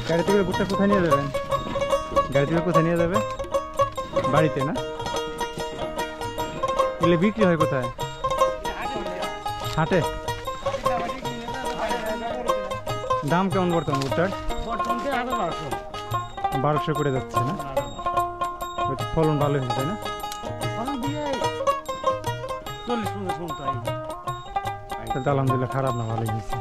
গাড়ি থেকে ভুট্টা কোথায় নিয়ে যাবেন? গাড়ি থেকে কোথায় নিয়ে যাবে? বাড়িতে না? এগুলো বিক্রি হয় কোথায়? হাটে। দাম কেমন বর্তমান ভুট্টার? 1200 করে যাচ্ছে না? ফলন ভালো হয়েছে তাই না? আলহামদুলিল্লাহ, খারাপ না, ভালোই হয়েছে।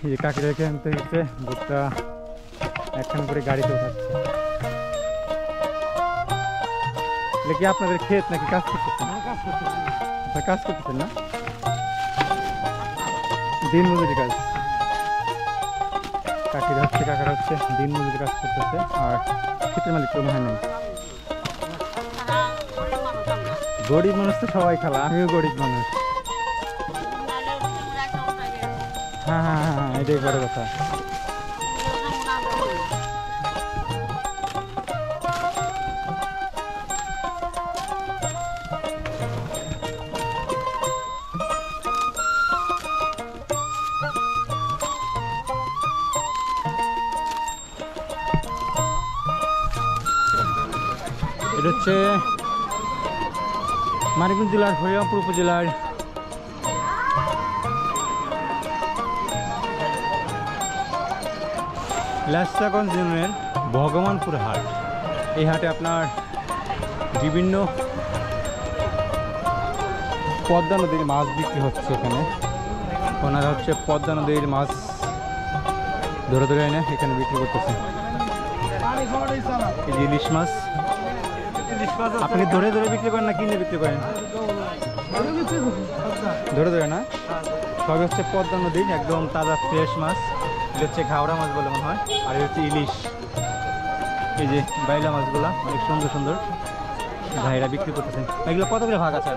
এই যে কাকিরা এখান থেকে ভুট্টা একখান করে গাড়িতে উঠাচ্ছে। এটা কি আপনাদের ক্ষেত নাকি কাজ করতেছেন? কাজ করতেছেন না? দিন মজুরি কাজ। কাকিরা হচ্ছে, কাকারা হচ্ছে দিন মজুরি কাজ করতেছে, আর ক্ষেতের মালিক কোনো হয় নাই। গরিব মানুষ তো সবাই খালা, আমিও গরিব মানুষ। হ্যাঁ হ্যাঁ হ্যাঁ হ্যাঁ, এটাই বড় কথা। এটা হচ্ছে মানিকগঞ্জ জেলার হরিরামপুর উপজেলার লাস্টাগঞ্জ ইউনিয়নের ভগবানপুর হাট। এই হাটে আপনার বিভিন্ন পদ্মা নদীর মাছ বিক্রি হচ্ছে। এখানে ওনারা হচ্ছে পদ্মা নদীর মাছ ধরে ধরে এনে এখানে বিক্রি করতেছে। এই যে ইলিশ মাছ। আপনি ধরে ধরে বিক্রি করেন না কিনে বিক্রি করেন? ধরে ধরে না, সবই হচ্ছে পদ্মা নদীর একদম তাজা ফ্রেশ মাছ। এটা হচ্ছে ঘাওড়া মাছ বলে মনে হয়, আর এটা হচ্ছে ইলিশ। এই যে বাইলা মাছগুলা অনেক সুন্দর সুন্দর ভাইরা বিক্রি করতেছেন। এগুলো কত করে ভাগ আছে?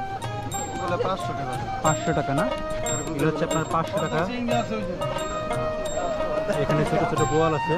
500 টাকা না? এগুলো হচ্ছে আপনার 500 টাকা। এখানে ছোট ছোট বোয়াল আছে।